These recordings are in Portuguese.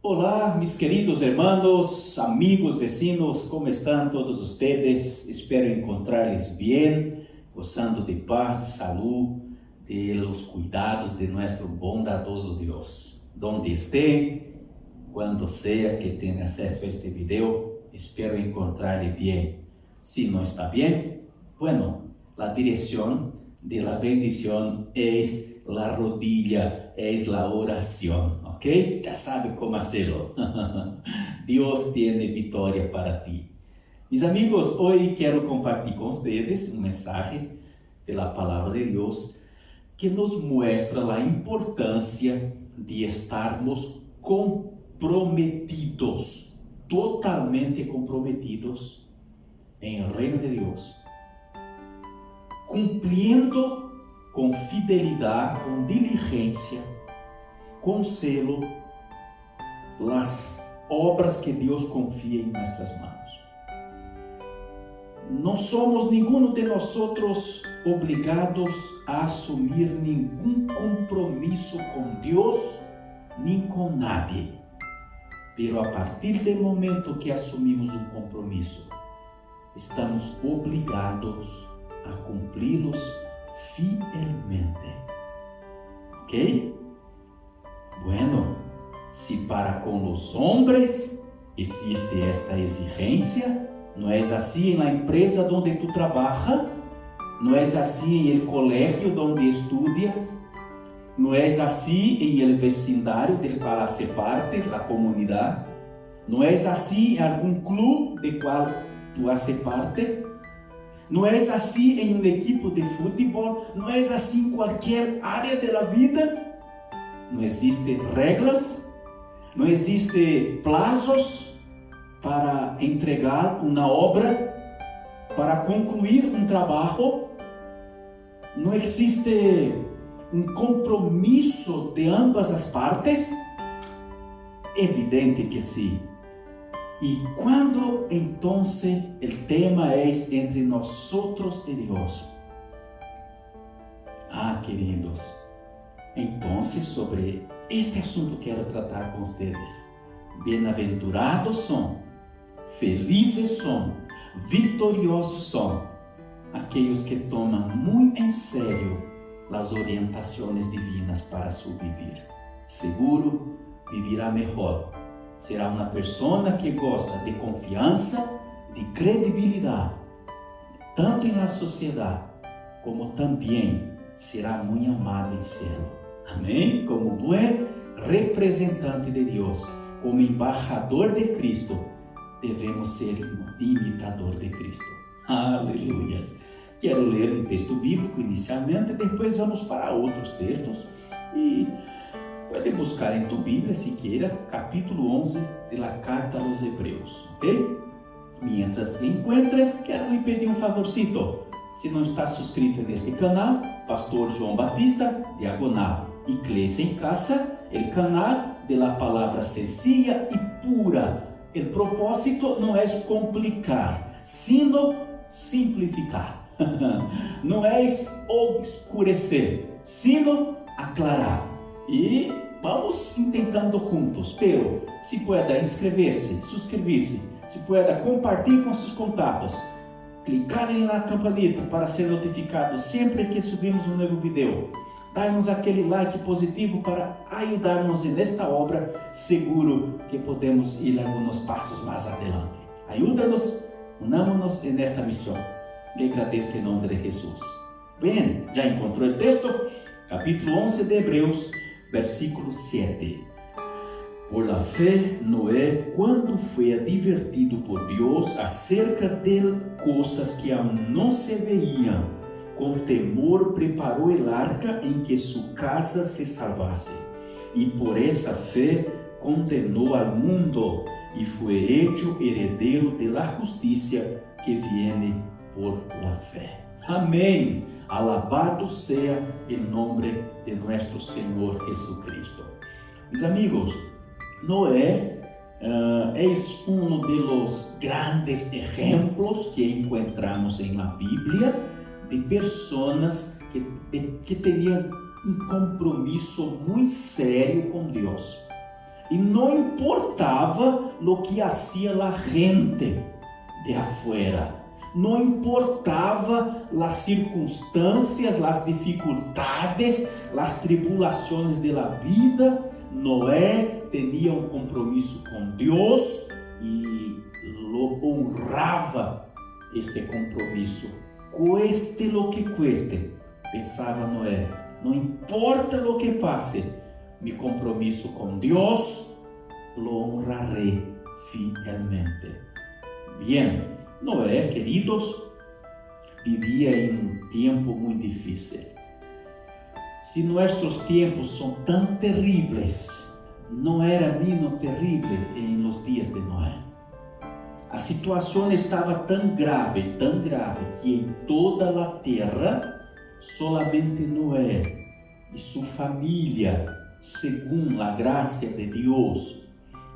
Olá, mis queridos hermanos, amigos, vecinos, ¿cómo están todos ustedes? Espero encontrarles bien, gozando de paz, de salud, de los cuidados de nuestro bondadoso Dios. Donde esté, cuando sea que tenga acceso a este video, espero encontrarle bien. Si no está bien, bueno, la dirección de la bendición es la rodilla, es la oración, ¿ok? Ya sabe cómo hacerlo. Dios tiene victoria para ti. Mis amigos, hoy quiero compartir con ustedes un mensaje de la palabra de Dios que nos muestra la importancia de estarmos comprometidos, totalmente comprometidos en el reino de Dios, cumpliendo com fidelidade, com diligência, com zelo, as obras que Deus confia em nossas mãos. Não somos nenhum de nós obrigados a assumir nenhum compromisso com Deus, nem com nadie. Pero a partir do momento que assumimos um compromisso, estamos obrigados a cumpri-los fielmente. ¿Ok? Bueno, si para con los hombres existe esta exigencia, no es así en la empresa donde tú trabajas, no es así en el colegio donde estudias, no es así en el vecindario del cual hace parte, la comunidad, no es así en algún club del cual tú haces parte. Não é assim em um equipo de futebol, não é assim em qualquer área da vida. Não existem regras, não existem prazos para entregar uma obra, para concluir um trabalho. Não existe um compromisso de ambas as partes. Evidente que sim. E quando então o tema é entre nós e Deus? Queridos, então sobre este assunto quero tratar com vocês. Bem-aventurados são, felizes são, vitoriosos são aqueles que tomam muito em sério as orientações divinas para seu viver. Seguro, vivirá melhor. Será uma pessoa que goza de confiança, de credibilidade, tanto na sociedade, como também será muito amada em céu. Amém? Como bom representante de Deus, como embaixador de Cristo, devemos ser imitador de Cristo. Aleluia! Quero ler um texto bíblico inicialmente, depois vamos para outros textos e pode buscar em tu Bíblia, se queira, capítulo 11 da Carta aos Hebreus, ok? Mientras se encontre, quero lhe pedir um favorcito. Se não está inscrito neste canal, Pastor João Batista, diagonal, Iglesia em Casa, o canal de la palavra sencilla e pura. O propósito não é complicar, sino simplificar. Não é obscurecer, sino aclarar. E vamos tentando juntos, pero se pueda inscrever-se, suscrever-se, se pueda compartilhar com seus contatos, clicar na campanita para ser notificado sempre que subimos um novo vídeo, dar-nos aquele like positivo para ajudar-nos nesta obra, seguro que podemos ir alguns passos mais adelante. Ajuda-nos, unamos-nos nesta missão. Le agradeço em nome de Jesus. Bem, já encontrou o texto? Capítulo 11 de Hebreus, versículo 7. Por la fe, Noé, quando foi advertido por Deus acerca de coisas que aún não se veíam, com temor preparou el arca em que sua casa se salvasse. E por essa fé condenou al mundo e foi hecho heredero de la justicia que viene por la fé. Amém. Alabado sea el nombre de nuestro Señor Jesucristo. Mis amigos, Noé es uno de los grandes ejemplos que encontramos en la Biblia de personas que tenían um compromisso muito sério com Deus. E não importava o que hacía a gente de afuera. Não importava as circunstâncias, as dificuldades, as tribulações da vida. Noé tinha um compromisso com Deus e lo honrava este compromisso. Cueste lo que cueste, pensava Noé. Não importa o que passe, mi compromisso com Deus lo honraré fielmente. Bien, Noé, queridos, vivia em um tempo muito difícil. Se nossos tempos são tão terríveis, não era menos terrível em los dias de Noé. A situação estava tão grave, que em toda a terra, solamente Noé e sua família, segundo a graça de Deus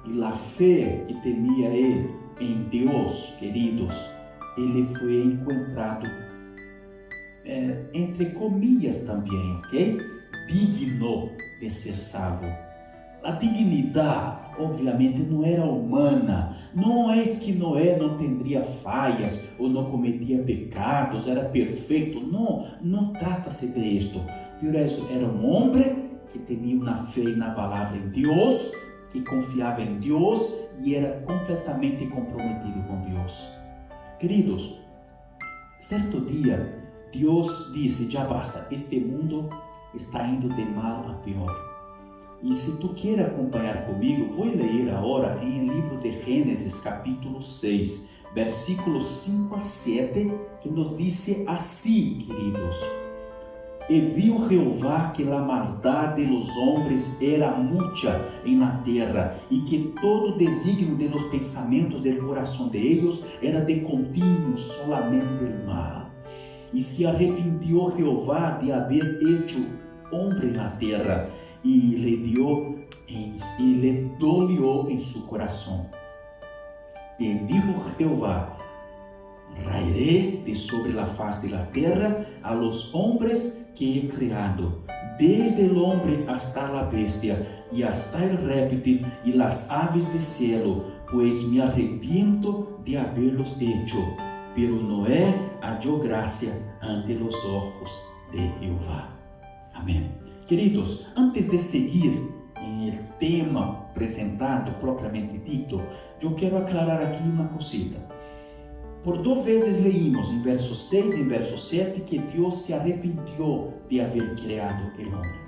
e a fé que tinha ele em Deus, queridos, ele foi encontrado, entre comillas também, ok? Digno de ser salvo. A dignidade, obviamente, não era humana. Não é que Noé não teria falhas ou não cometia pecados, era perfeito. Não trata-se de isto. Por isso, era um homem que tinha uma fé inabalável em Deus, que confiava em Deus e era completamente comprometido com Deus. Queridos, certo dia, Deus disse: já basta, este mundo está indo de mal a pior. E se tu queres acompanhar comigo, vou ler agora em livro de Gênesis, capítulo 6, versículos 5 a 7, que nos diz assim, queridos: E viu Jeová que a maldade de los homens era mucha en la terra, e que todo designio de los pensamentos del corazón de ellos era de continuo solamente el mal. E se arrepintió Jeová de haber hecho hombre en la terra, e le dolió en su corazón. E dijo Jeová: Raeré de sobre la faz de la terra a los hombres que he creado, desde el hombre hasta la bestia, y hasta el réptil y las aves del cielo, pues me arrepiento de haberlos hecho. Pero Noé halló gracia ante los ojos de Jehová. Amém. Queridos, antes de seguir em el tema apresentado propriamente dito, eu quero aclarar aqui uma cosita. Por 2 vezes leímos em verso 6 e em verso 7 que Deus se arrependeu de haver criado o homem.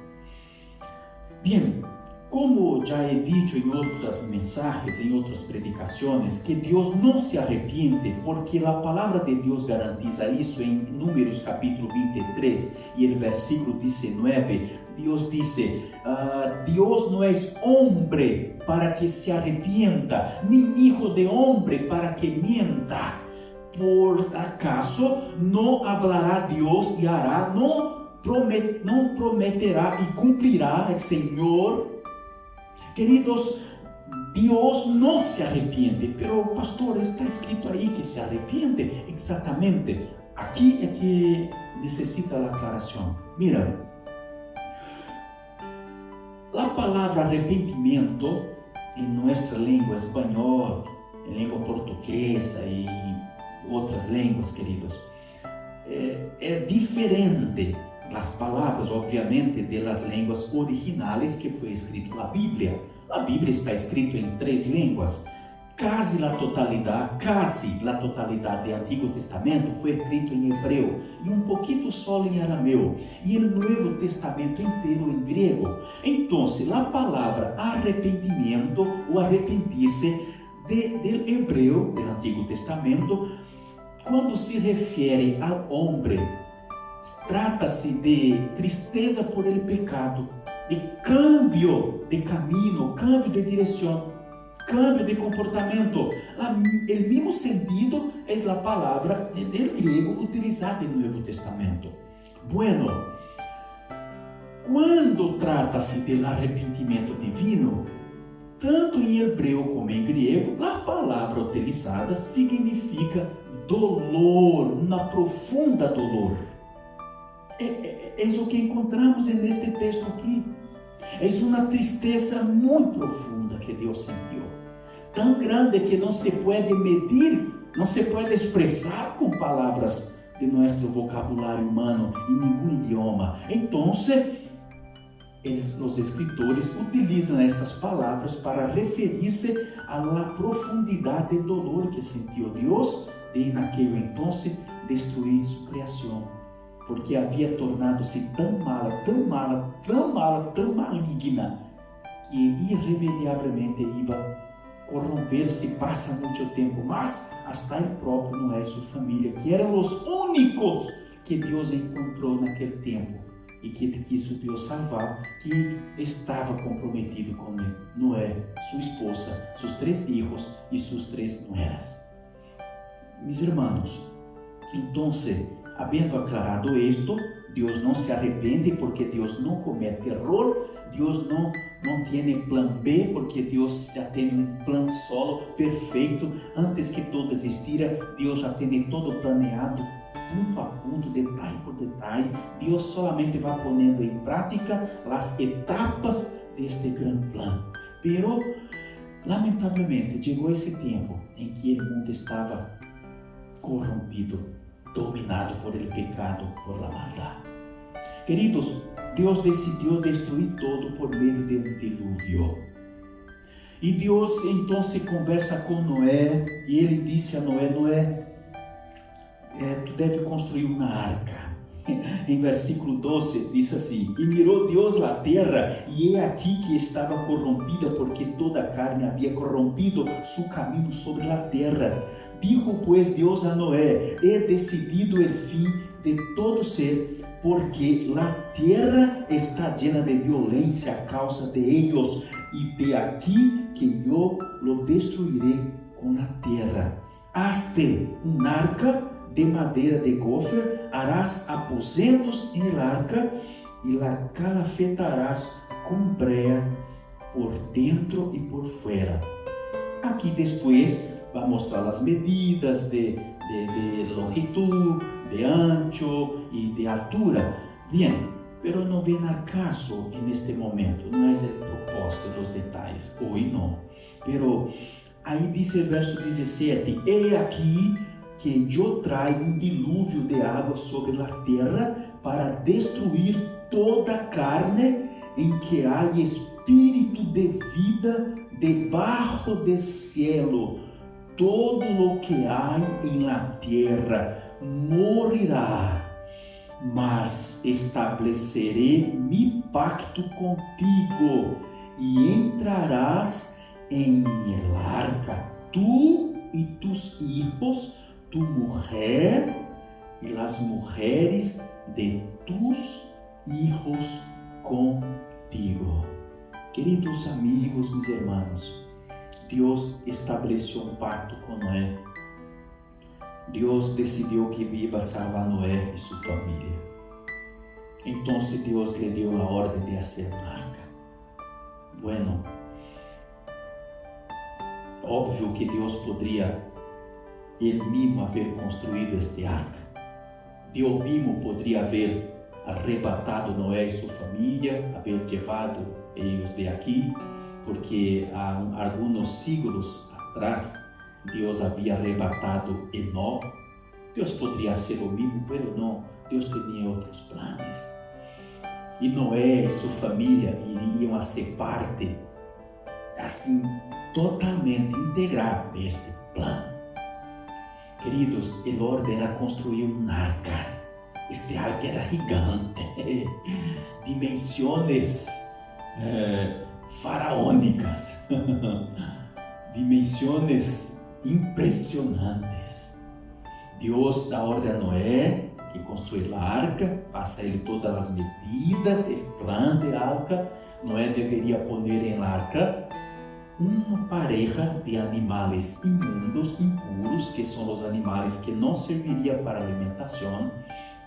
Bien, como já he dicho em outras mensagens, em outras predicações, que Deus não se arrepende, porque a palavra de Deus garantiza isso em Números capítulo 23 e el versículo 19. Deus disse: Deus não é homem para que se arrepienta, nem hijo de homem para que mienta. Por acaso não hablará Deus e hará, não prometerá e cumprirá o Senhor? Queridos, Deus não se arrepende, pero pastor, está escrito aí que se arrepende. Exatamente, aqui é que necessita a aclaração. Mira, a palavra arrependimento em nossa língua espanhol, em língua portuguesa e outras línguas, queridos, é diferente as palavras, obviamente, das línguas originais que foi escrito na Bíblia. A Bíblia está escrita em 3 línguas. Quase a totalidade do Antigo Testamento foi escrito em hebreu e um pouquinho só em arameu, e o Novo Testamento inteiro em grego. Então, a palavra arrependimento ou arrepender-se do hebreu do Antigo Testamento, quando se refere ao homem, trata-se de tristeza por el pecado, de cambio de caminho, cambio de direção, cambio de comportamento. O mesmo sentido é a palavra em grego utilizada no Novo Testamento. Bueno, quando trata-se de arrependimento divino, tanto em hebreu como em grego, a palavra utilizada significa dolor, uma profunda dolor. É o que encontramos neste texto aqui. É uma tristeza muito profunda que Deus sentiu, tão grande que não se pode medir, não se pode expressar com palavras de nosso vocabulário humano em nenhum idioma. Então, os escritores utilizam estas palavras para referir-se à profundidade do dolor que sentiu Deus de naquele entonces destruir sua criação, porque havia tornado-se tão maligna, que irremediavelmente ia corromper-se. Passa muito tempo, mas hasta ele próprio Noé e sua família, que eram os únicos que Deus encontrou naquele tempo e que quiso Deus salvar, que estava comprometido com Noé, sua esposa, seus 3 filhos e suas 3 nueras. Mis irmãos, então, havendo aclarado isto, Deus não se arrepende porque Deus não comete erro, Deus não tem plan B porque Deus já tem um plano solo perfeito. Antes que tudo existira, Deus já tem todo planeado, ponto a ponto, detalhe por detalhe. Deus solamente vai pondo em prática as etapas deste grande plano. Pero, lamentavelmente, chegou esse tempo em que o mundo estava corrompido, dominado por el pecado, por la maldad. Queridos, Deus decidiu destruir todo por meio de um dilúvio. E Deus então se conversa com Noé e ele disse a Noé: Noé, tu deve construir uma arca. Em versículo 12 diz assim: E mirou Deus a terra, e é aqui que estava corrompida, porque toda a carne havia corrompido seu caminho sobre a terra. Dijo pues Deus a Noé: He decidido o fim de todo ser, porque a terra está llena de violência a causa de ellos, e de aqui que eu lo destruiré com a terra. Hazte un arca de madeira de gofer, harás aposentos en el arca, e la calafetarás com brea por dentro e por fuera. Aqui depois vai mostrar as medidas de longitud, de ancho e de altura. Bien, pero não vem a caso en este momento, não é o propósito dos detalhes, hoje não. Pero aí diz o verso 17: He aqui que eu trago um dilúvio de água sobre a terra para destruir toda a carne em que há espírito de vida debaixo do cielo. Todo lo que há em la terra morirá, mas estabelecerei mi pacto contigo e entrarás em el arca, tu e tus hijos, tu mujer e las mujeres de tus hijos contigo. Queridos amigos, mis hermanos, Deus estabeleceu um pacto com Noé. Deus decidiu que iba salvar Noé e sua família. Então Deus lhe deu a ordem de fazer uma arca. Bueno, óbvio que Deus poderia ele mesmo haver construído este arca. Deus mesmo poderia haver arrebatado Noé e sua família, haver levado eles de aqui, porque há alguns séculos atrás Deus havia arrebatado Enoque. Deus poderia ser o mesmo, mas não. Deus tinha outros planos. E Noé e sua família iriam a ser parte, assim, totalmente integral deste plano. Queridos, a ordem era construir uma arca. Este arca era gigante, dimensões faraônicas, dimensões impressionantes. Deus dá ordem a Noé que construir a arca, passa ele todas as medidas, o plano de arca. Noé deveria poner em arca uma pareja de animais imundos, impuros, que são os animais que não serviriam para alimentação,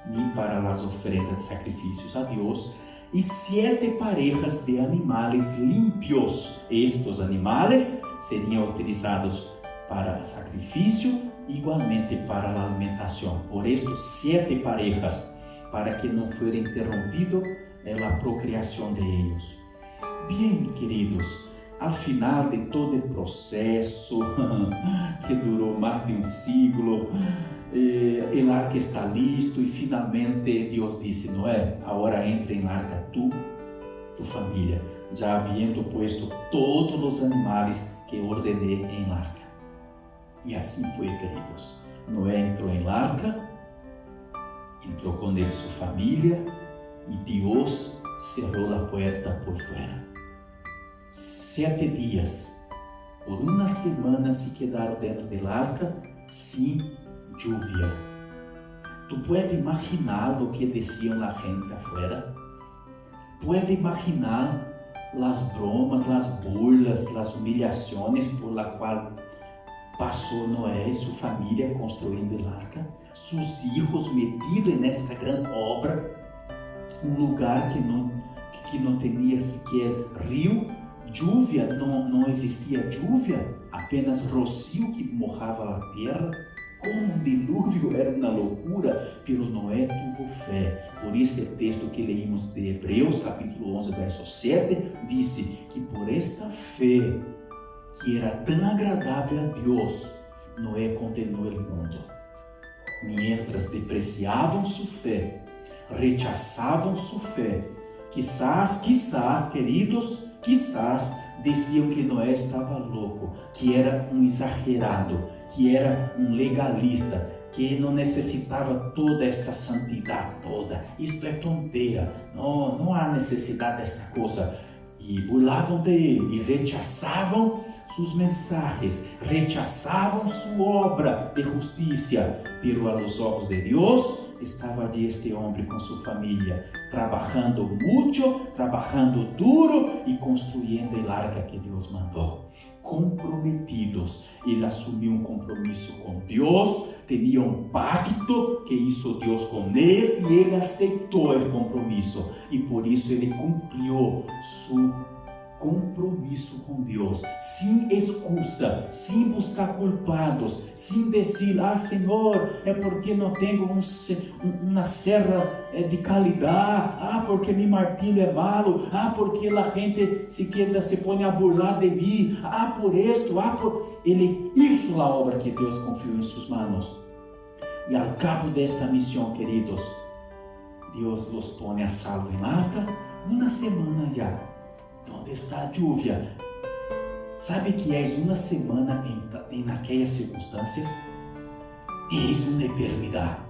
nem para as oferendas de sacrifícios a Deus, e 7 parejas de animais limpios. Estes animais seriam utilizados para sacrifício, igualmente para a alimentação. Por isso, 7 parejas, para que não fuera interrompido a procriação de eles. Bem, queridos, ao final de todo o processo, que durou mais de um século, o arca está listo e finalmente Deus disse: Noé, agora entra em arca tu família, já havendo posto todos os animais que ordenei em arca. E assim foi, queridos. Noé entrou em arca, entrou com ele sua família, e Deus cerrou a porta por fora. 7 dias, por uma semana, se quedaram dentro da arca sem lluvia. Tu puedes imaginar o que diziam a gente afuera? Puedes imaginar as bromas, as burlas, as humilhações por la qual passou Noé e sua família construindo a arca? Seus filhos metidos nesta grande obra, um lugar que não tinha sequer rio, lluvia, não existia lluvia, apenas rocio que mojava a terra. Como um dilúvio, era uma loucura, pero Noé teve fé. Por isso o texto que leímos de Hebreus, capítulo 11, verso 7, disse que por esta fé, que era tão agradável a Deus, Noé condenou o mundo. Mientras depreciavam sua fé, rechazavam sua fé, quizás, queridos, diziam que Noé estava louco, que era um exagerado, que era um legalista, que não necessitava toda essa santidade toda. Isto é tonteira, não há necessidade dessa coisa. E burlavam dele, e rechazavam suas mensagens, rechazavam sua obra de justiça, pero a los ojos de Deus estava ali este homem com sua família, trabalhando muito, trabalhando duro e construindo a arca que Deus mandou. Comprometidos, ele assumiu um compromisso com Deus, tinha um pacto que hizo Deus com ele e ele aceitou o compromisso e por isso ele cumpriu seu compromisso com Deus, sem excusa, sem buscar culpados, sem dizer: Senhor, é porque não tenho uma serra de qualidade, porque meu martilho é malo, porque a gente se põe a burlar de mim, por isto, Ele hizo a obra que Deus confiou em suas mãos. E ao cabo desta missão, queridos, Deus los põe a salvo em arca, uma semana já. Onde está a lluvia? Sabe que é uma semana em aquelas circunstâncias? É uma eternidade.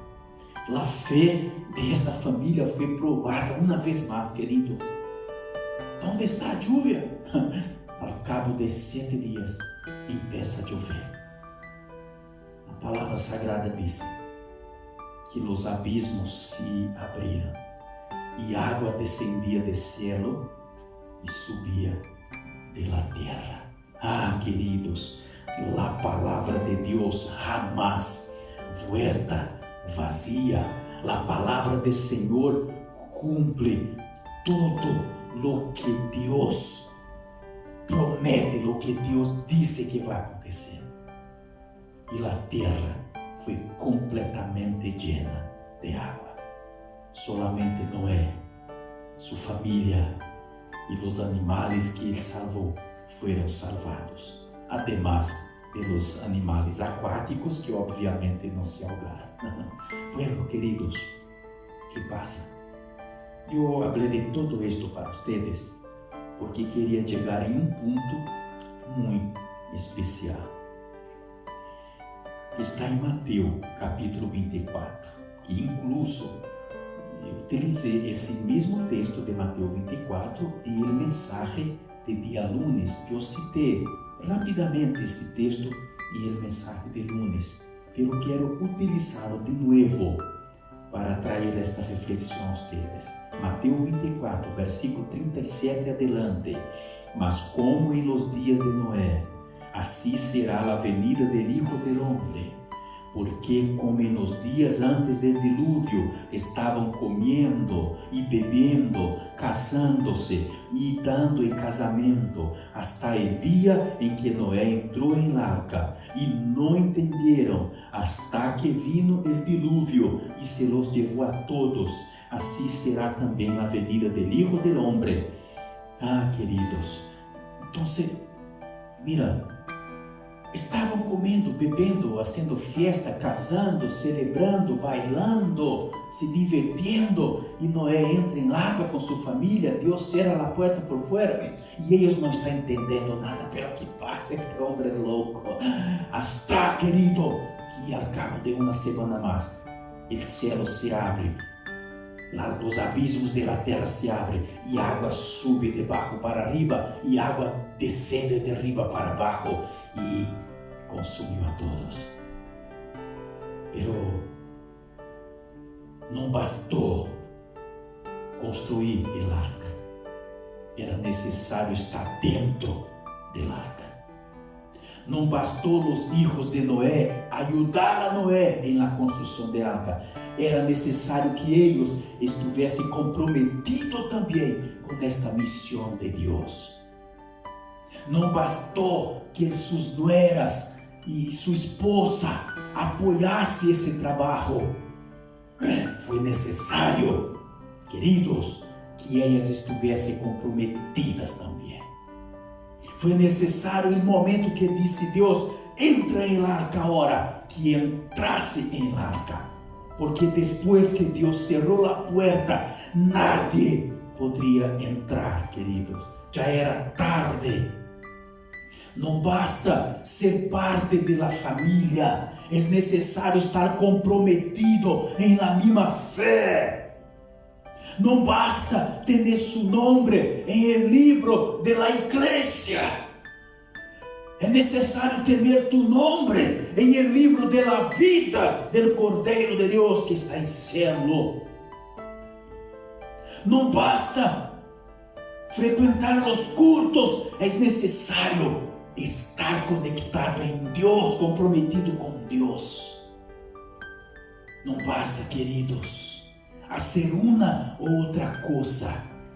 A fé desta família foi provada uma vez mais, querido. Onde está a lluvia? Ao cabo de 7 dias, começa a chover. A palavra sagrada diz que os abismos se abriram e água descendia do céu e subia pela terra. Queridos, a palavra de Deus jamás vuelta vazia. A palavra do Senhor cumpre tudo lo que Deus promete, lo que Deus disse que vai acontecer. E a terra foi completamente llena de água. Solamente Noé, sua família e os animais que ele salvou foram salvados, además pelos animais aquáticos que obviamente não se ahogaram. Bueno, queridos, que passa? Eu falei de todo isto para vocês porque queria chegar em um ponto muito especial. Está em Mateus, capítulo 24, que incluso eu utilizei esse mesmo texto de Mateus 24 e a mensagem de dia lunes. Eu citei rapidamente esse texto e a mensagem de lunes, pero quero utilizá-lo de novo para trazer esta reflexão a vocês. Mateus 24, versículo 37 adelante. Mas como em los dias de Noé, assim será a venida del Hijo del Hombre. Porque como em los dias antes del dilúvio estavam comendo e bebendo, casando-se e dando em casamento, hasta el dia em que Noé entrou em la arca, e não entenderam, hasta que vino el dilúvio e se los llevou a todos, assim será também a venida del Hijo del Hombre. Queridos, então, mira, estavam comendo, bebendo, fazendo festa, casando, celebrando, bailando, se divertindo, e Noé entra em arca com sua família, Deus cierra a porta por fora, e eles não estão entendendo nada. Pero que passa, este homem é louco. Hasta, querido, que ao cabo de uma semana mais, o céu se abre, os abismos da terra se abrem, e a água sube de baixo para arriba, e a água descende de arriba para baixo, e consumiu a todos. Pero não bastou construir a arca, era necessário estar dentro da arca. Não bastou os filhos de Noé ajudar a Noé na construção da arca, era necessário que eles estivessem comprometidos também com esta missão de Deus. Não bastou que suas nueras e sua esposa apoiassem esse trabalho. Foi necessário, queridos, que elas estivessem comprometidas também. Foi necessário no momento que disse Deus, entra em arca agora, que entrasse em arca. Porque depois que Deus cerrou a porta, nadie poderia entrar, queridos. Já era tarde. Não basta ser parte da família, é necessário estar comprometido em la mesma fé. Não basta ter seu nome em el livro de la igreja. É necessário ter tu nome em el livro de la vida del Cordeiro de Deus que está em cielo. Não basta frequentar os cultos, é necessário estar conectado em Deus, comprometido com Deus. Não basta, queridos, fazer uma ou outra coisa,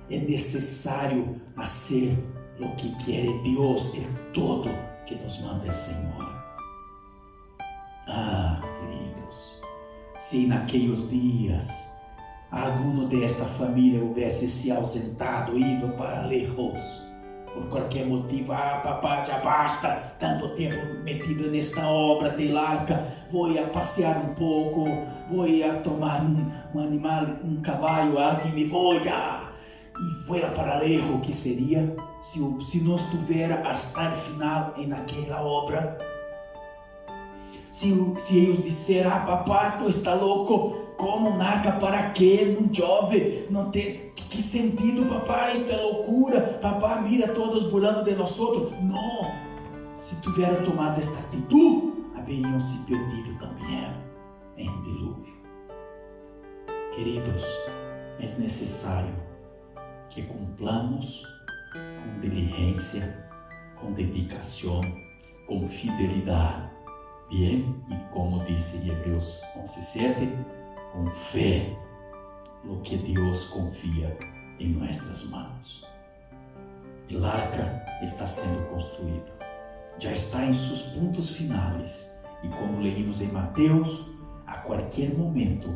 é necessário fazer o que quer Deus, é todo que nos manda o Senhor. Queridos, se naqueles dias alguno desta família houvesse se ausentado, ido para lejos, por qualquer motivo, papá, já basta, tanto tempo metido nesta obra de arca, vou a passear um pouco, vou a tomar um animal, um cavalo, e me vou e fuera para lejos, o que seria se não estivesse hasta o final naquela obra? Se eles disseram, papá, tu está louco, como uma arca para quê? Um jovem, não tem que sentido, papá, isto é loucura, papá, mira todos burlando de nós outros. Não, se tivessem tomado esta atitude, haveriam se perdido também em um dilúvio. Queridos, é necessário que cumplamos com diligência, com dedicação, com fidelidade, bem, e como disse Hebreus 11:7, com fé, no que Deus confia em nossas mãos. O arca está sendo construído, já está em seus pontos finais, e como leímos em Mateus, a qualquer momento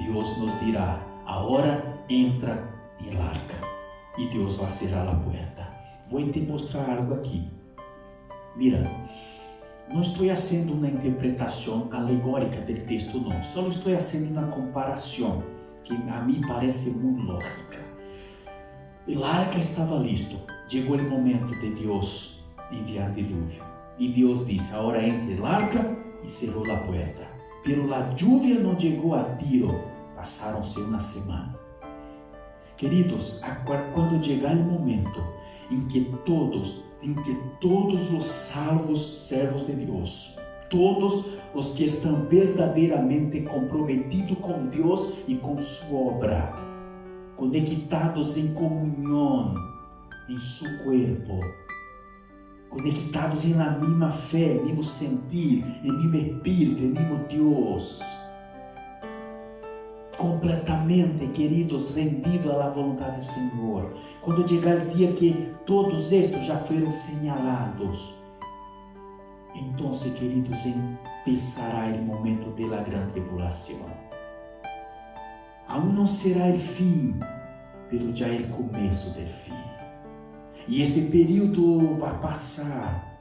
Deus nos dirá, agora entra em arca, e Deus vai cerrar a porta. Vou te mostrar algo aqui. Mira, não estou fazendo uma interpretação alegórica do texto, não. Só estou fazendo uma comparação que a mim parece muito lógica. O arca estava listo. Chegou o momento de Deus enviar dilúvio. E Deus disse, agora entre el arca, e cerrou a porta. Pero a lluvia não chegou a tiro. Passaram-se uma semana. Queridos, quando chegar o momento em que todos os salvos servos de Deus, todos os que estão verdadeiramente comprometidos com Deus e com sua obra, conectados em comunhão, em seu corpo, conectados em la mesma fé, mesmo sentir, em mesmo espírito, em mesmo Deus, completamente, queridos, rendidos à vontade do Senhor. Quando chegar o dia que todos estes já foram señalados, então, queridos, empezará o momento da grande tribulação. Aún não será o fim, pero já é o começo do fim. E esse período vai passar,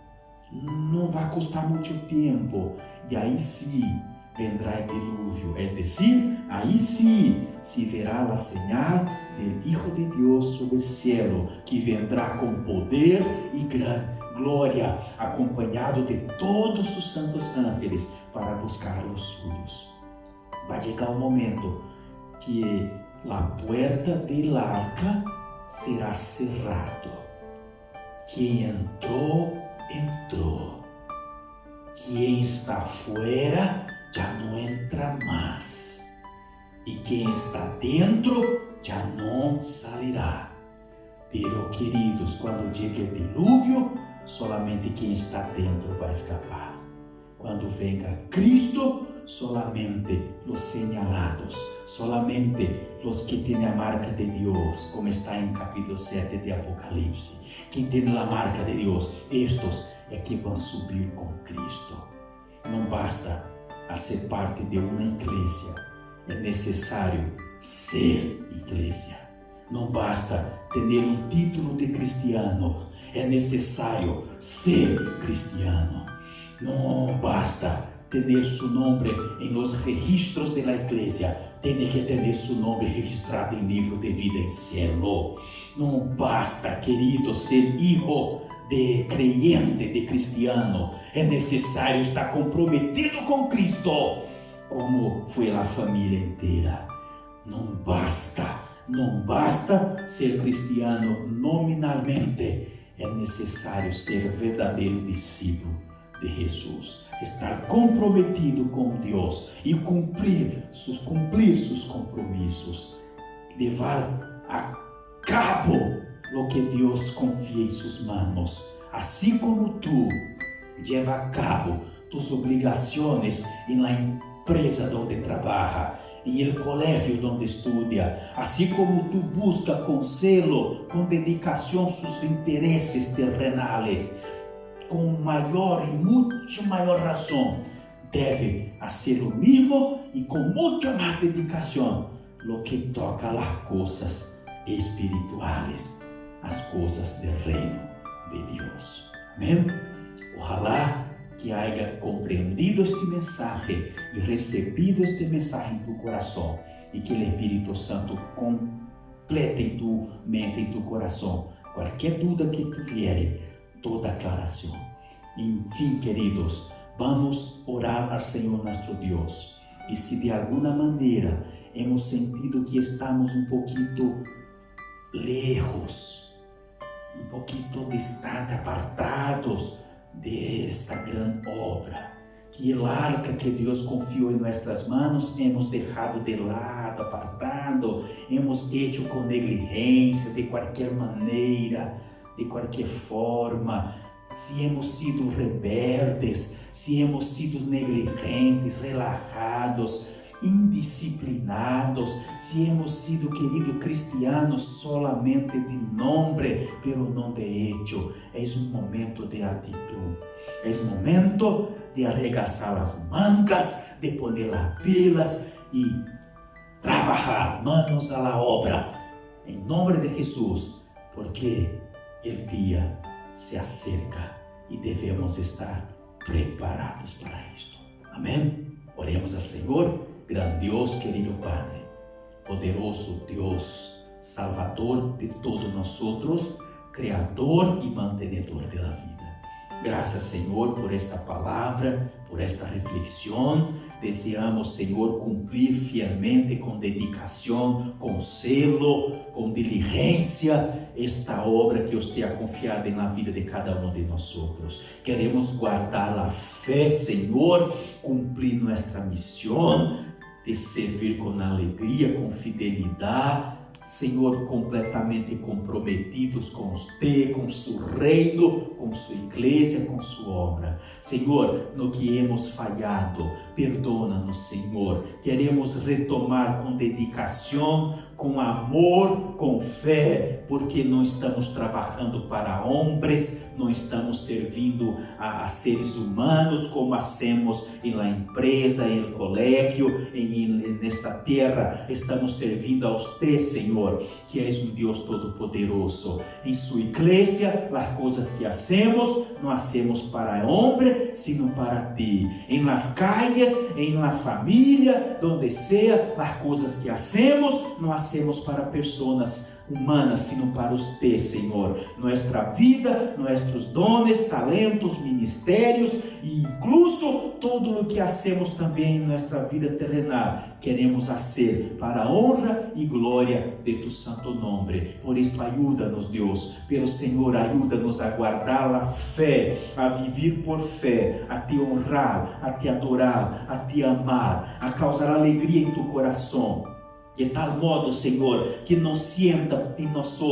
não vai custar muito tempo, e aí sim vendrá o dilúvio, es decir, aí sim se verá a señal do Hijo de Deus sobre o cielo, que vendrá com poder e grande glória, acompanhado de todos os santos ángeles para buscar os suyos. Vai chegar um momento que a puerta del arca será cerrado. Quem entrou, entrou. Quem está fora já não entra mais. E quem está dentro já não sairá. Pero, queridos, quando chega o dilúvio, solamente quem está dentro vai escapar. Quando venga Cristo, solamente os señalados, solamente os que têm a marca de Deus, como está em capítulo 7 de Apocalipse. Quem tem a marca de Deus, estes é que vão subir com Cristo. Não basta ser parte de uma igreja, é necessário ser igreja. Não basta ter um título de cristiano, é necessário ser cristiano. Não basta ter seu nome em los registros de la igreja, tem que ter seu nome registrado em livro de vida em cielo. Não basta, querido, ser hijo de creyente, de cristiano, é necessário estar comprometido com Cristo, como foi a família inteira. Não basta ser cristiano nominalmente, é necessário ser verdadeiro discípulo de Jesus, estar comprometido com Deus e cumprir seus compromissos, levar a cabo o que Deus confia em suas mãos, assim como tu leva a cabo tus obrigações em la empresa onde trabalha, em el colegio onde estudia, assim como tu busca com zelo, com dedicação seus interesses terrenales, com maior e muito maior razão, deve fazer o mesmo e com muito mais dedicação, lo que toca as coisas espirituais, as coisas do reino de Deus. Amém? Ojalá que haya compreendido este mensaje e recebido este mensaje em tu coração, e que o Espírito Santo complete em tu mente, em tu coração, qualquer dúvida que tu viere, toda aclaração. Enfim, queridos, vamos orar ao Senhor nosso Deus. E se de alguma maneira hemos sentido que estamos um pouquinho lejos, um pouquinho distante, apartados desta grande obra, que o arca que Deus confiou em nossas mãos hemos deixado de lado, apartado, hemos hecho com negligência, de qualquer maneira, de qualquer forma, se hemos sido rebeldes, se hemos sido negligentes, relajados, indisciplinados, se hemos sido, querido, cristianos solamente de nome, pero não de hecho. É um momento de atitude, é um momento de arregaçar as mangas, de poner as pilas e trabalhar, manos a la obra, em nome de Jesus, porque o dia se acerca e devemos estar preparados para isto. Amém? Oremos ao Senhor. Grandioso, querido Padre, poderoso Deus, Salvador de todos nós outros, Criador e mantenedor da vida. Graças, Senhor, por esta palavra, por esta reflexão. Deseamos, Senhor, cumprir fielmente, com dedicação, com zelo, com diligência, esta obra que Deus tem confiado na vida de cada um de nós outros. Queremos guardar a fé, Senhor, cumprir nossa missão, de servir com alegria, com fidelidade, Senhor, completamente comprometidos com você, com seu reino, com sua igreja, com sua obra. Senhor, no que hemos falhado, Perdona-nos, Senhor. Queremos retomar com dedicação, com amor, com fé, porque não estamos trabalhando para homens, não estamos servindo a seres humanos como hacemos em la empresa, em el colégio, nesta terra. Estamos servindo a Usted, Senhor, que és um Deus todo-poderoso. Em sua igreja, as coisas que hacemos, não hacemos para homem, sino para Ti. Em las calles, em la família, donde sea, as coisas que hacemos, não hacemos para pessoas humanas, sino para Usted, Senhor. Nuestra vida, nuestros dones, talentos, ministérios e incluso todo o que hacemos também em nossa vida terrenal, queremos fazer para a honra e glória de Tu santo nome. Por isso, ajuda-nos, Deus. Pelo Senhor, ajuda-nos a guardar a fé, a viver por fé, a Te honrar, a Te adorar, a Te amar, a causar alegria em Tu coração. De tal modo, Senhor, que não sienta em nós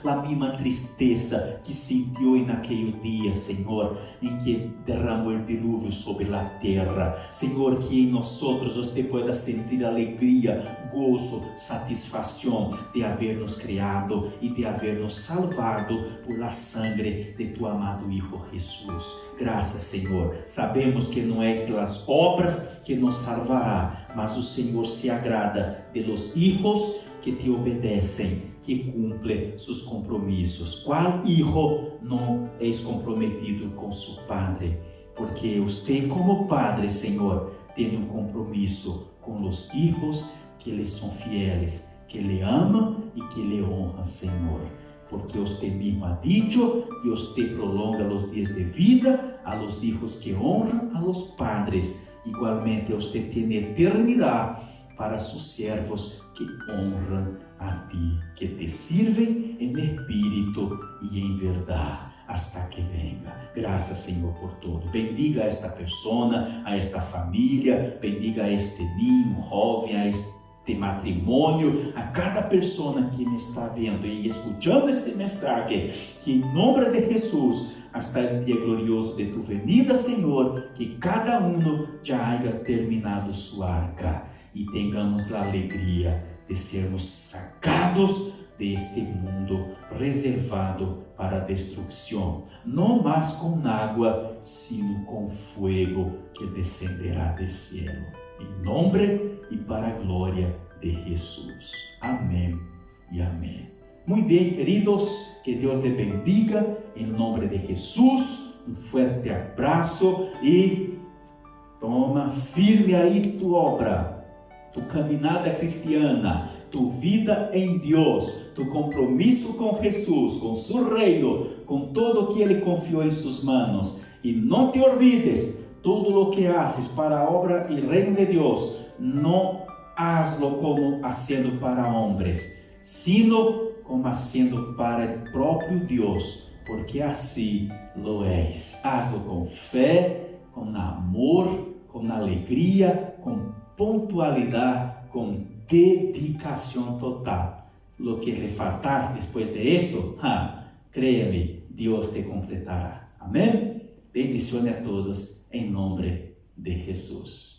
a mesma tristeza que sentiu naquele dia, Senhor, em que derramou o dilúvio sobre a terra. Senhor, que em nós você pueda sentir alegria, gozo, satisfação de haver nos criado e de haver nos salvado por la sangre de Tu amado Hijo Jesus. Graças, Senhor. Sabemos que não é as obras que nos salvará, mas o Senhor se agrada de los hijos que Te obedecem, que cumprem seus compromissos. Qual hijo não é comprometido com seu Padre? Porque Usted, como Padre, Senhor, tem um compromisso com os hijos que lhe são fieles, que lhe amam e que lhe honram, Senhor. Porque Usted mesmo ha dicho que Usted prolonga os dias de vida a los hijos que honram a los padres. Igualmente, Usted tem eternidade para seus servos que honram a Ti, que Te sirvem em espírito e em verdade, hasta que venga. Graças, Senhor, por tudo. Bendiga a esta pessoa, a esta família, bendiga a este ninho, jovem, a este matrimônio, a cada pessoa que me está vendo e escutando este mensagem, que em nome de Jesus, hasta o dia glorioso de Tu venida, Senhor, que cada já haya terminado sua arca e tenhamos a alegria de sermos sacados deste mundo reservado para a destruição, não mais com água, sino com fogo que descenderá do céu. Em nome e para a glória de Jesus. Amém e amém. Muito bem, queridos, que Deus te bendiga, em nome de Jesus. Um forte abraço e toma firme aí tu obra, tu caminhada cristiana, tu vida em Deus, tu compromisso com Jesus, com seu reino, com todo o que Ele confiou em suas mãos. E não te olvides, tudo o que haces para a obra e reino de Deus, não hazlo como haciendo para homens, sino como haciendo para o próprio Deus, porque assim lo és. Hazlo com fé, com amor, com alegria, com pontualidade, com dedicação total. Lo que lhe faltar depois de esto, créeme, Deus te completará. Amém? Bendiciones a todos, em nome de Jesus.